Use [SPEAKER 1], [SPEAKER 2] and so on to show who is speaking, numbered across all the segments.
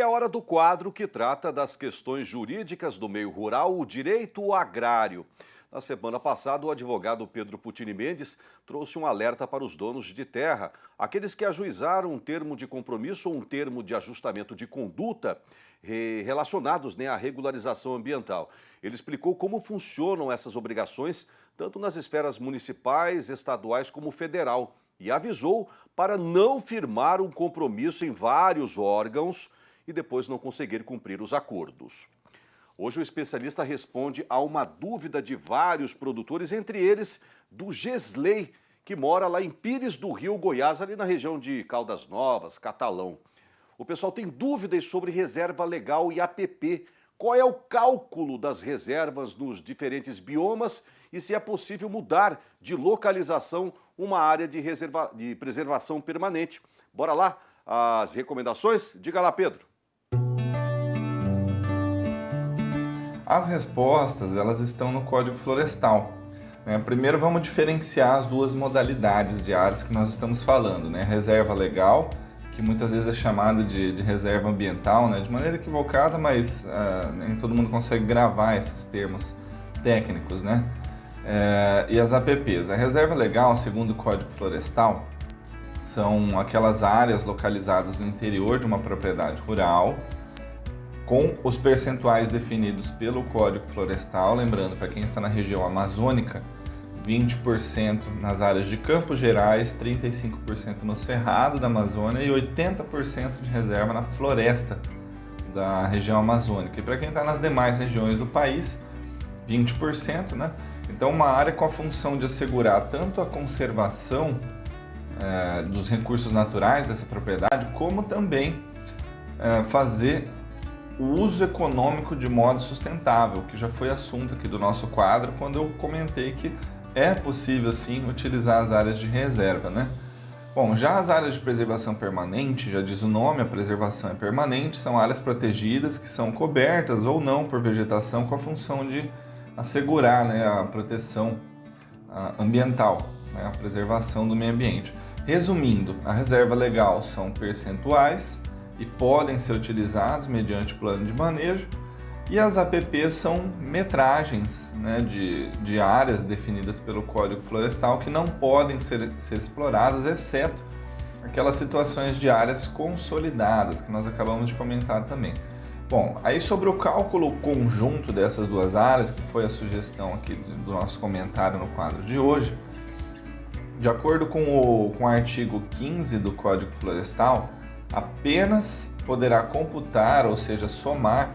[SPEAKER 1] É hora do quadro que trata das questões jurídicas do meio rural, o direito agrário. Na semana passada, o advogado Pedro Putini Mendes trouxe um alerta para os donos de terra, aqueles que ajuizaram um termo de compromisso ou um termo de ajustamento de conduta relacionados à regularização ambiental. Ele explicou como funcionam essas obrigações, tanto nas esferas municipais, estaduais como federal, e avisou para não firmar um compromisso em vários órgãos e depois não conseguir cumprir os acordos. Hoje o especialista responde a uma dúvida de vários produtores, entre eles do Gesley, que mora lá em Pires do Rio, Goiás, ali na região de Caldas Novas, Catalão. O pessoal tem dúvidas sobre reserva legal e APP. Qual é o cálculo das reservas nos diferentes biomas e se é possível mudar de localização uma área de preservação permanente. Bora lá, as recomendações? Diga lá, Pedro.
[SPEAKER 2] As respostas, elas estão no Código Florestal. Primeiro vamos diferenciar as duas modalidades de áreas que nós estamos falando, né? Reserva legal, que muitas vezes é chamada de reserva ambiental, né? De maneira equivocada, mas nem todo mundo consegue gravar esses termos técnicos, né? E as APPs. A reserva legal, segundo o Código Florestal, são aquelas áreas localizadas no interior de uma propriedade rural, com os percentuais definidos pelo Código Florestal, lembrando, para quem está na região amazônica, 20% nas áreas de Campos Gerais, 35% no Cerrado da Amazônia e 80% de reserva na floresta da região amazônica. E para quem está nas demais regiões do país, 20%, né? Então, uma área com a função de assegurar tanto a conservação dos recursos naturais dessa propriedade, como também fazer o uso econômico de modo sustentável, que já foi assunto aqui do nosso quadro, quando eu comentei que é possível sim utilizar as áreas de reserva, né? Bom, já as áreas de preservação permanente, já diz o nome, a preservação é permanente, são áreas protegidas que são cobertas ou não por vegetação com a função de assegurar, né, a proteção ambiental, né, a preservação do meio ambiente. Resumindo, a reserva legal são percentuais e podem ser utilizados mediante plano de manejo, e as APPs são metragens, né, de áreas definidas pelo Código Florestal que não podem ser exploradas, exceto aquelas situações de áreas consolidadas, que nós acabamos de comentar também. Bom, aí sobre o cálculo conjunto dessas duas áreas, que foi a sugestão aqui do nosso comentário no quadro de hoje, de acordo com o artigo 15 do Código Florestal, apenas poderá computar, ou seja, somar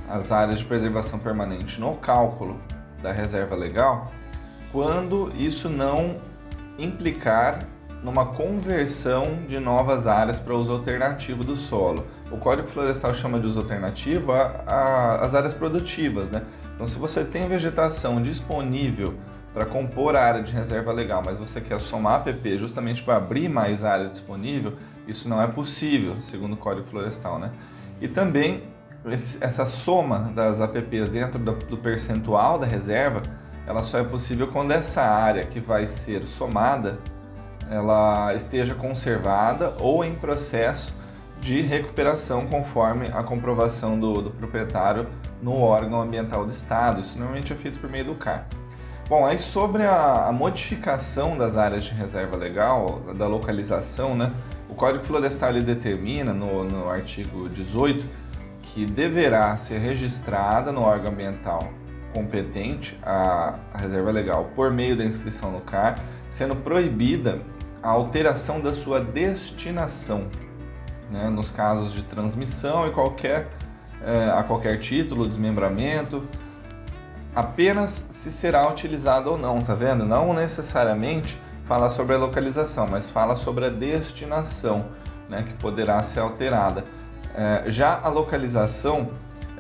[SPEAKER 2] as áreas de preservação permanente no cálculo da reserva legal, quando isso não implicar numa conversão de novas áreas para uso alternativo do solo. O Código Florestal chama de uso alternativo as áreas produtivas, né? Então, se você tem vegetação disponível para compor a área de reserva legal, mas você quer somar APP justamente para abrir mais área disponível, isso não é possível, segundo o Código Florestal, né? E também essa soma das APPs dentro do percentual da reserva, ela só é possível quando essa área que vai ser somada, ela esteja conservada ou em processo de recuperação conforme a comprovação do proprietário no órgão ambiental do estado. Isso normalmente é feito por meio do CAR. Bom, aí sobre a modificação das áreas de reserva legal, da localização, né? O Código Florestal ele determina no artigo 18 que deverá ser registrada no órgão ambiental competente a reserva legal por meio da inscrição no CAR, sendo proibida a alteração da sua destinação, né? Nos casos de transmissão e a qualquer título, desmembramento, apenas se será utilizado ou não, tá vendo? Não necessariamente fala sobre a localização, mas fala sobre a destinação, né, que poderá ser alterada. Já a localização,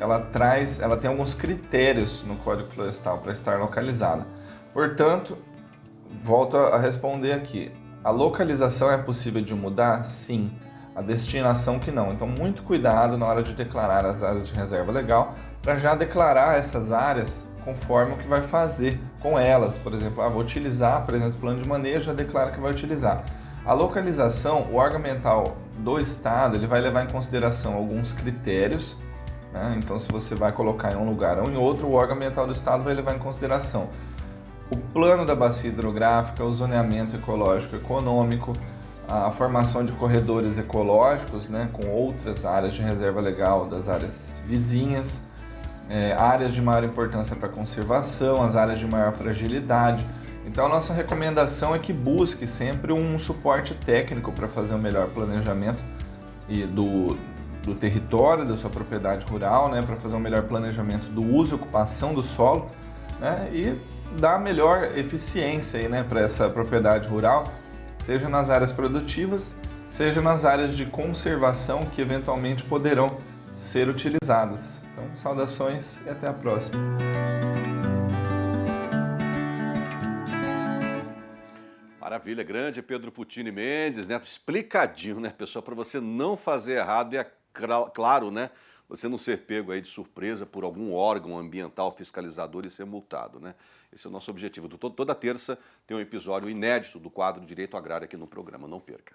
[SPEAKER 2] ela tem alguns critérios no Código Florestal para estar localizada. Portanto, volto a responder aqui. A localização é possível de mudar? Sim. A destinação que não. Então, muito cuidado na hora de declarar as áreas de reserva legal, para já declarar essas áreas conforme o que vai fazer com elas. Por exemplo, vou utilizar, por exemplo, o plano de manejo, já declara que vai utilizar. A localização, o órgão ambiental do Estado, ele vai levar em consideração alguns critérios, né? Então, se você vai colocar em um lugar ou em outro, o órgão ambiental do Estado vai levar em consideração o plano da bacia hidrográfica, o zoneamento ecológico econômico, a formação de corredores ecológicos, né, com outras áreas de reserva legal das áreas vizinhas, áreas de maior importância para a conservação, as áreas de maior fragilidade. Então, a nossa recomendação é que busque sempre um suporte técnico para fazer um melhor planejamento do território, da sua propriedade rural, né, para fazer um melhor planejamento do uso e ocupação do solo, né, e dar melhor eficiência aí, né, para essa propriedade rural, seja nas áreas produtivas, seja nas áreas de conservação que eventualmente poderão ser utilizadas. Então, saudações e até a próxima.
[SPEAKER 1] Maravilha, grande Pedro Pucini Mendes, né? Explicadinho, né, pessoal, para você não fazer errado e, claro, né, você não ser pego aí de surpresa por algum órgão ambiental fiscalizador e ser multado, né? Esse é o nosso objetivo. Toda terça tem um episódio inédito do quadro Direito Agrário aqui no programa, não perca.